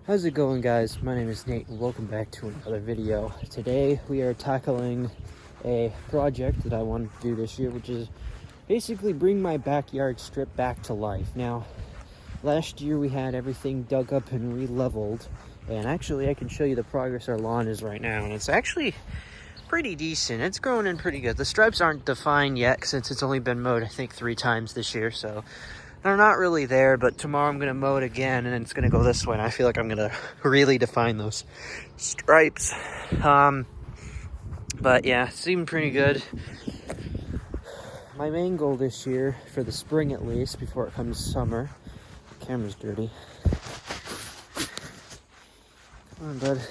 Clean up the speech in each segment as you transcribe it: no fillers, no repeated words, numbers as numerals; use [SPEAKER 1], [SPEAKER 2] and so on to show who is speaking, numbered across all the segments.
[SPEAKER 1] How's it going, guys? My name is Nate and welcome back to another video. Today we are tackling a project that I wanted to do this year, which is basically bring my backyard strip back to life. Now, last year we had everything dug up and re-leveled, and actually I can show you the progress our lawn is right now, and it's actually pretty decent. It's growing in pretty good. The stripes aren't defined yet since it's only been mowed I think 3 times this year, so they're not really there, but tomorrow I'm going to mow it again, and it's going to go this way, and I feel like I'm going to really define those stripes. But yeah, it's seeming pretty good. My main goal this year, for the spring at least, before it comes summer, the camera's dirty. Come on, bud.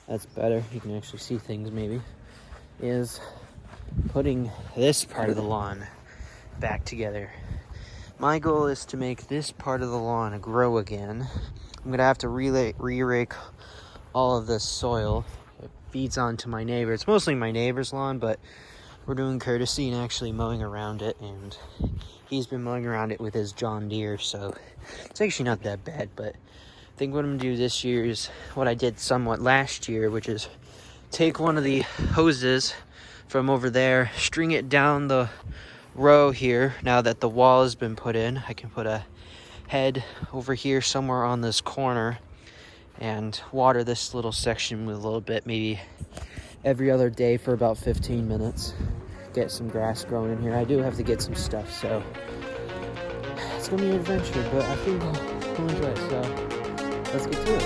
[SPEAKER 1] That's better. You can actually see things, maybe. Is putting this part of the lawn back together. My goal is to make this part of the lawn grow again. I'm going to have to re-rake all of this soil. It feeds onto my neighbor. It's mostly my neighbor's lawn, but we're doing courtesy and actually mowing around it. And he's been mowing around it with his John Deere, so it's actually not that bad. But I think what I'm going to do this year is what I did somewhat last year, which is take one of the hoses from over there, string it down the row here. Now that the wall has been put in, I can put a head over here somewhere on this corner and water this little section with a little bit, maybe every other day for about 15 minutes. Get some grass growing in here. I do have to get some stuff, so it's gonna be an adventure, but I think I'll enjoy it, so let's get to it.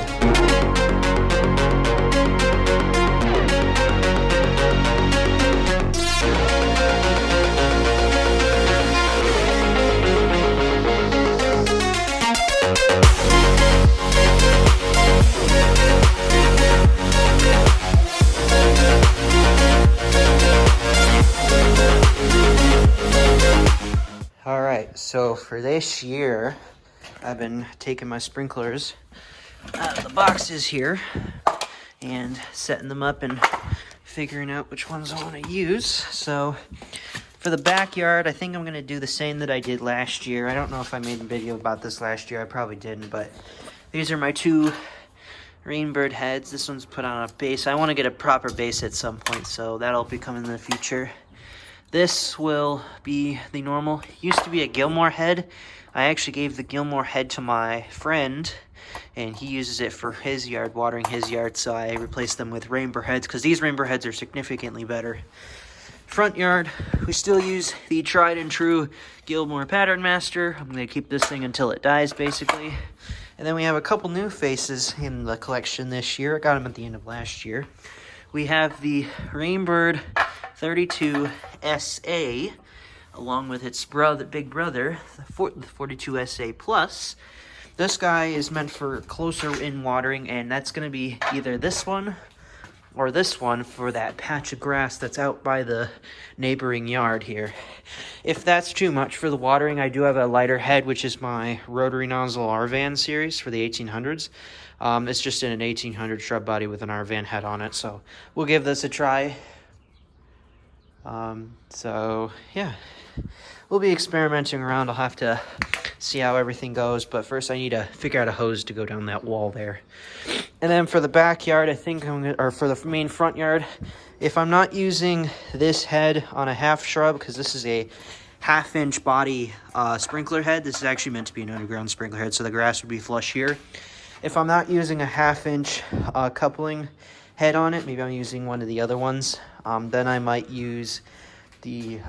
[SPEAKER 1] Alright, so for this year, I've been taking my sprinklers out of the boxes here and setting them up and figuring out which ones I want to use. So for the backyard, I think I'm going to do the same that I did last year. I don't know if I made a video about this last year. I probably didn't, but these are my 2 Rainbird heads. This one's put on a base. I want to get a proper base at some point, so that'll be coming in the future. This will be the normal. It used to be a Gilmore head. I actually gave the Gilmore head to my friend, and he uses it for his yard, watering his yard, so I replaced them with Rainbird heads, because these Rainbird heads are significantly better. Front yard, we still use the tried and true Gilmore Pattern Master. I'm going to keep this thing until it dies, basically. And then we have a couple new faces in the collection this year. I got them at the end of last year. We have the Rainbird 32 SA, along with its big brother, the 42 SA Plus. This guy is meant for closer in watering, and that's going to be either this one or this one for that patch of grass that's out by the neighboring yard here. If that's too much for the watering, I do have a lighter head, which is my rotary nozzle Arvan series for the 1800s. It's just in an 1800 shrub body with an Arvan head on it, so we'll give this a try. So yeah, we'll be experimenting around. I'll have to see how everything goes, but first I need to figure out a hose to go down that wall there. And then for the backyard, I think for the main front yard, if I'm not using this head on a half shrub, because this is a 1/2-inch body sprinkler head, this is actually meant to be an underground sprinkler head, so the grass would be flush here. If I'm not using a 1/2-inch coupling head on it, maybe I'm using one of the other ones, then I might use the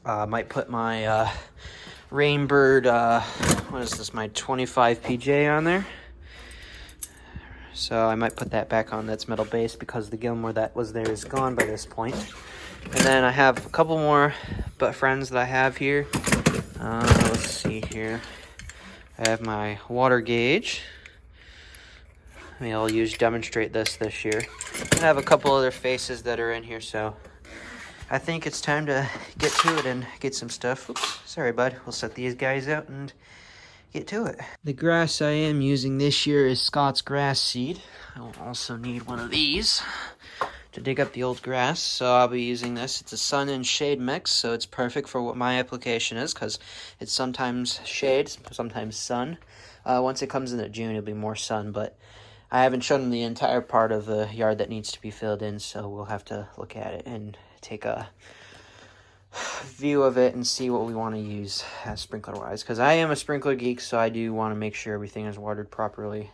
[SPEAKER 1] might put my Rainbird what is this, my 25 PJ on there. So I might put that back on. That's metal base, because the Gilmore that was there is gone by this point. And then I have a couple more friends that I have here. Let's see here. I have my water gauge. Maybe I'll demonstrate this year. I have a couple other faces that are in here, so I think it's time to get to it and get some stuff. Oops, sorry, bud. We'll set these guys out and get to it. The grass I am using this year is Scott's grass seed. I will also need one of these to dig up the old grass, so I'll be using this. It's a sun and shade mix, so it's perfect for what my application is, because it's sometimes shade, sometimes sun. Once it comes into June, it'll be more sun, but I haven't shown them the entire part of the yard that needs to be filled in, so we'll have to look at it and take a view of it and see what we want to use sprinkler-wise. Because I am a sprinkler geek, so I do want to make sure everything is watered properly,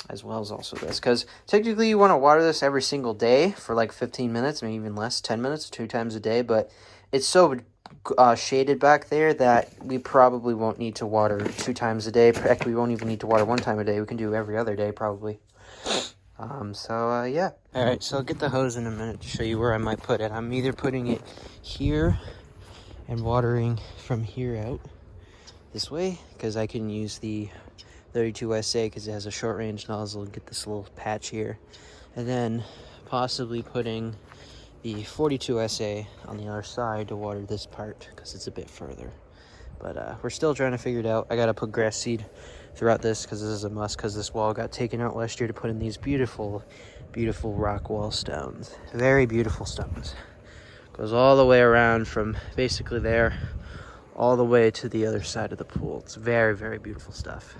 [SPEAKER 1] as well as also this. Because technically you want to water this every single day for like 15 minutes, maybe even less, 10 minutes, 2 times a day, but it's so shaded back there that we probably won't need to water 2 times a day. Heck, we won't even need to water 1 time a day. We can do every other day probably. Yeah. Alright, so I'll get the hose in a minute to show you where I might put it. I'm either putting it here and watering from here out this way, because I can use the 32 SA because it has a short range nozzle and get this little patch here. And then possibly putting the 42 SA on the other side to water this part because it's a bit further. But we're still trying to figure it out. I gotta put grass seed throughout this because this is a must, because this wall got taken out last year to put in these beautiful rock wall stones. Very beautiful stones. Goes all the way around from basically there all the way to the other side of the pool. It's very, very beautiful stuff.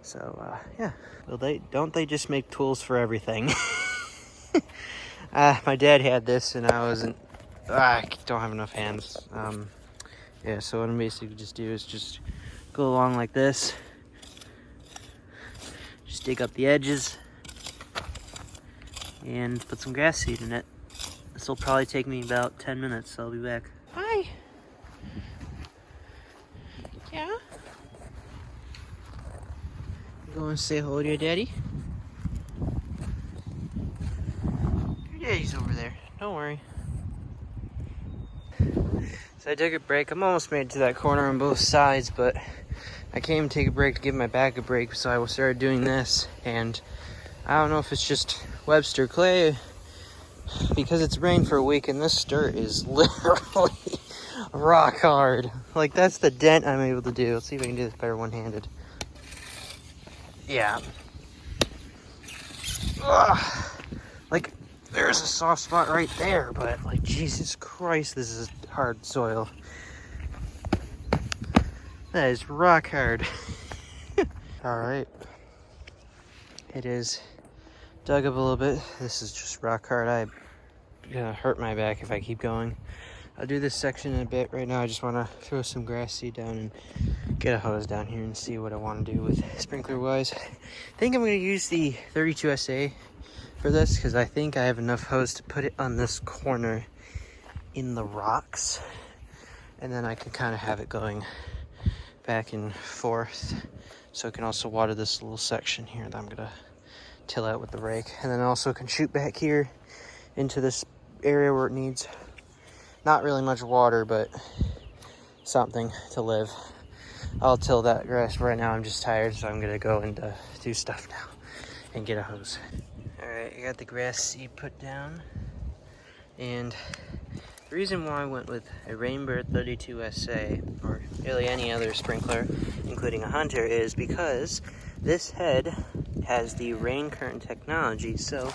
[SPEAKER 1] So yeah. Well, don't they just make tools for everything? My dad had this and I don't have enough hands. Yeah, so what I'm basically just do is just go along like this. Just dig up the edges and put some grass seed in it. This will probably take me about 10 minutes, so I'll be back. Hi. Yeah? You going to say hello to your daddy? Your daddy's over there. Don't worry. So I took a break. I'm almost made it to that corner on both sides, but I came to take a break to give my back a break, so I started doing this. And I don't know if it's just Webster clay, because it's rained for a week and this dirt is literally rock hard. Like, that's the dent I'm able to do. Let's see if I can do this better one-handed. Yeah. Ugh. Like, there's a soft spot right there, but like, Jesus Christ, this is hard soil. That is rock hard. All right. It is dug up a little bit. This is just rock hard. I'm gonna hurt my back if I keep going. I'll do this section in a bit. Right now I just want to throw some grass seed down and get a hose down here and see what I want to do with sprinkler wise. I think I'm going to use the 32 SA for this because I think I have enough hose to put it on this corner in the rocks, and then I can kind of have it going back and forth, so I can also water this little section here that I'm going to till out with the rake, and then also can shoot back here into this area where it needs not really much water, but something to live. I'll till that grass. Right now I'm just tired, so I'm gonna go and do stuff now and get a hose. All right, I got the grass seed put down, and the reason why I went with a Rainbird 32 SA, or really any other sprinkler, including a Hunter, is because this head has the rain curtain technology. So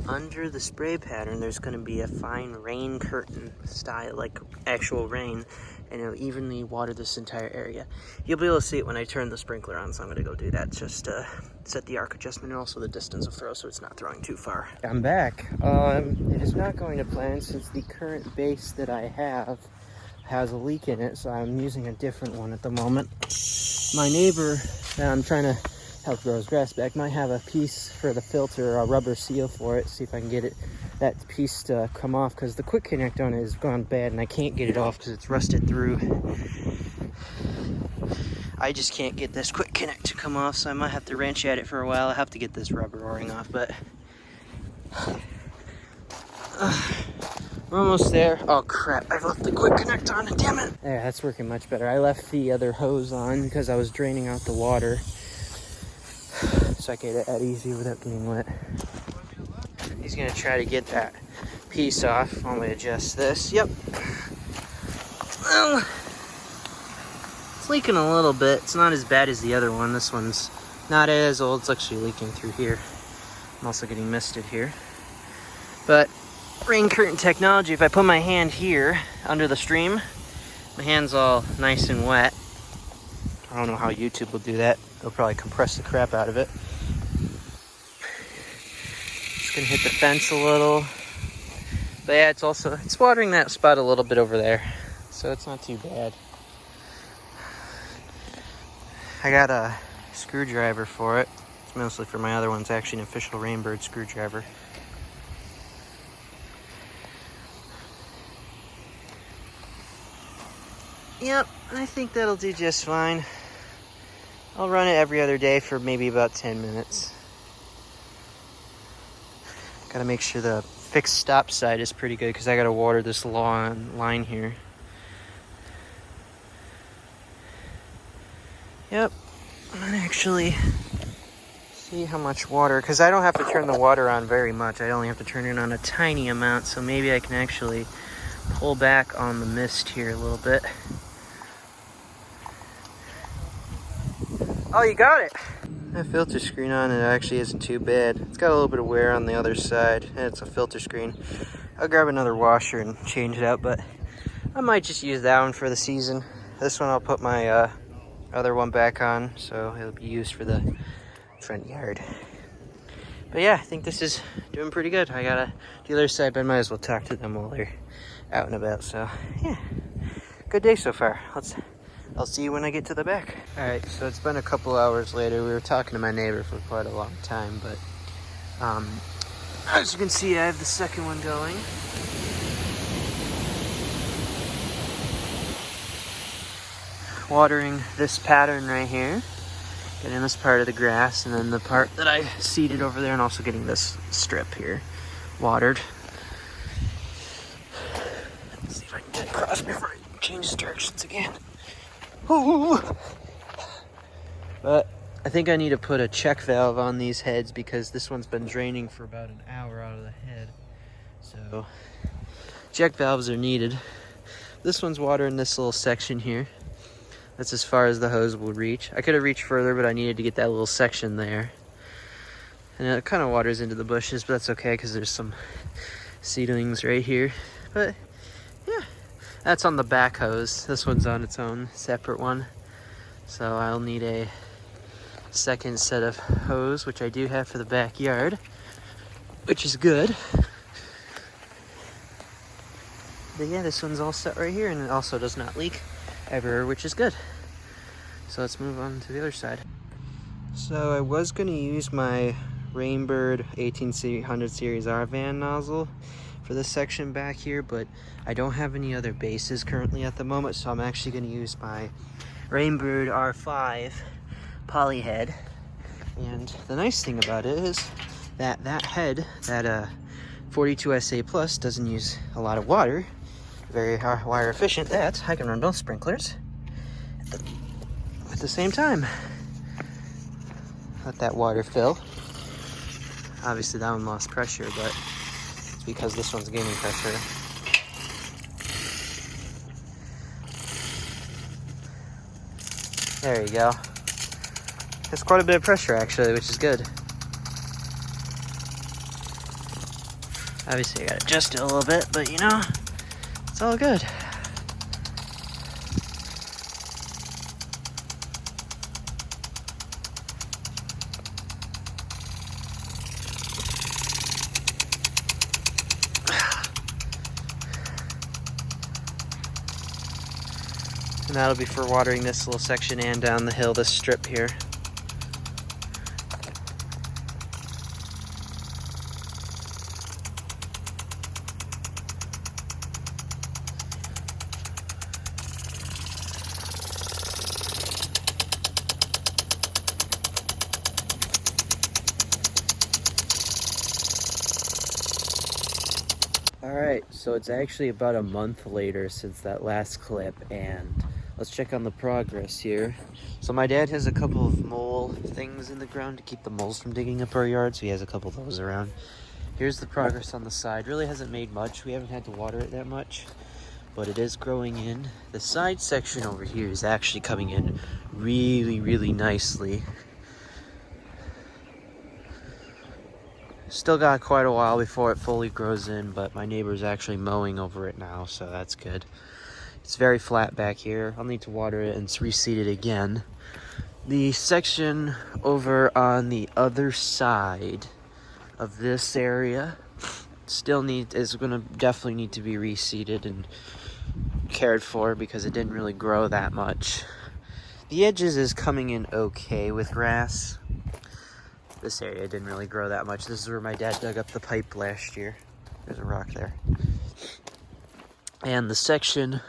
[SPEAKER 1] under the spray pattern, there's going to be a fine rain curtain style, like actual rain, and it'll evenly water this entire area. You'll be able to see it when I turn the sprinkler on, so I'm going to go do that. Just set the arc adjustment and also the distance of throw so it's not throwing too far. I'm back. It is not going to plan since the current base that I have has a leak in it, so I'm using a different one at the moment. My neighbor that I'm trying to help grow his grass back might have a piece for the filter, a rubber seal for it. See if I can get that piece to come off, because the quick connect on it has gone bad and I can't get it off because it's rusted through. I just can't get this quick connect to come off, so I might have to wrench at it for a while. I have to get this rubber o-ring off, but we're almost there. Oh crap, I've left the quick connect on, damn it. There, that's working much better. I left the other hose on because I was draining out the water, so I can get it out easy without getting wet. He's gonna try to get that piece off while we adjust this. Yep. Well, it's leaking a little bit. It's not as bad as the other one. This one's not as old. It's actually leaking through here. I'm also getting misted here. But rain curtain technology, if I put my hand here under the stream, my hand's all nice and wet. I don't know how YouTube will do that. They'll probably compress the crap out of it. Just gonna hit the fence a little. But yeah, it's watering that spot a little bit over there, so it's not too bad. I got a screwdriver for it. It's mostly for my other one. It's actually an official Rainbird screwdriver. Yep, I think that'll do just fine. I'll run it every other day for maybe about 10 minutes. Gotta make sure the fixed stop side is pretty good because I gotta water this long line here. Yep, I'm gonna actually see how much water, because I don't have to turn the water on very much. I only have to turn it on a tiny amount, so maybe I can actually pull back on the mist here a little bit. Oh, you got it! That filter screen on it actually isn't too bad. It's got a little bit of wear on the other side, and it's a filter screen. I'll grab another washer and change it out, but I might just use that one for the season. This one I'll put my other one back on, so it'll be used for the front yard. But yeah, I think this is doing pretty good. I gotta the other side, but I might as well talk to them while they're out and about. So yeah, good day so far. I'll see you when I get to the back. All right, so it's been a couple hours later. We were talking to my neighbor for quite a long time, but as you can see, I have the second one going. Watering this pattern right here, getting this part of the grass, and then the part that I seeded over there, and also getting this strip here watered. Let's see if I can get across before I change directions again. Ooh. But I think I need to put a check valve on these heads because this one's been draining for about an hour out of the head. So check valves are needed. This one's watering this little section here. That's as far as the hose will reach. I could have reached further, but I needed to get that little section there. And it kind of waters into the bushes, but that's okay because there's some seedlings right here. But yeah, that's on the back hose. This one's on its own separate one. So I'll need a second set of hose, which I do have for the backyard, which is good. But yeah, this one's all set right here, and it also does not leak ever, which is good. So let's move on to the other side. So I was going to use my Rainbird 1800 series R-Van nozzle for this section back here, but I don't have any other bases currently at the moment, so I'm actually going to use my Rainbird R5 poly head. And the nice thing about it is that that head, that 42SA Plus, doesn't use a lot of water, very wire efficient, that I can run both sprinklers at the same time. Let that water fill. Obviously that one lost pressure, but it's because this one's gaining pressure. There you go. That's quite a bit of pressure actually, which is good. Obviously I gotta adjust it a little bit, but you know, it's all good. And that'll be for watering this little section and down the hill, this strip here. Alright, so it's actually about a month later since that last clip, and let's check on the progress here. So my dad has a couple of mole things in the ground to keep the moles from digging up our yard, so he has a couple of those around. Here's the progress on the side. Really hasn't made much. We haven't had to water it that much, but it is growing in. The side section over here is actually coming in really, really nicely. Still got quite a while before it fully grows in, but my neighbor's actually mowing over it now, so that's good. It's very flat back here. I'll need to water it and reseed it again. The section over on the other side of this area is gonna definitely need to be reseeded and cared for because it didn't really grow that much. The edges is coming in okay with grass. This area didn't really grow that much. This is where my dad dug up the pipe last year. There's a rock there. And the section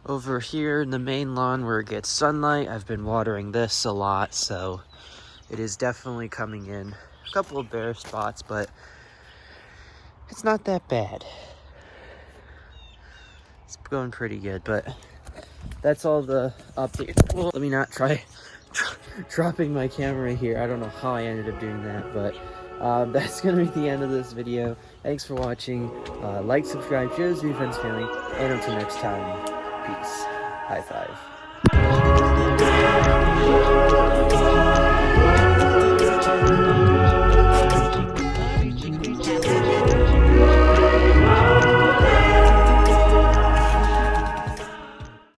[SPEAKER 1] over here in the main lawn where it gets sunlight, I've been watering this a lot, so it is definitely coming in. A couple of bare spots, but it's not that bad. It's going pretty good, but that's all the update. Well, let me not try dropping my camera here. I don't know how I ended up doing that, but that's gonna be the end of this video. Thanks for watching. Like, subscribe, share this with your friends, family, and until next time, peace. High five.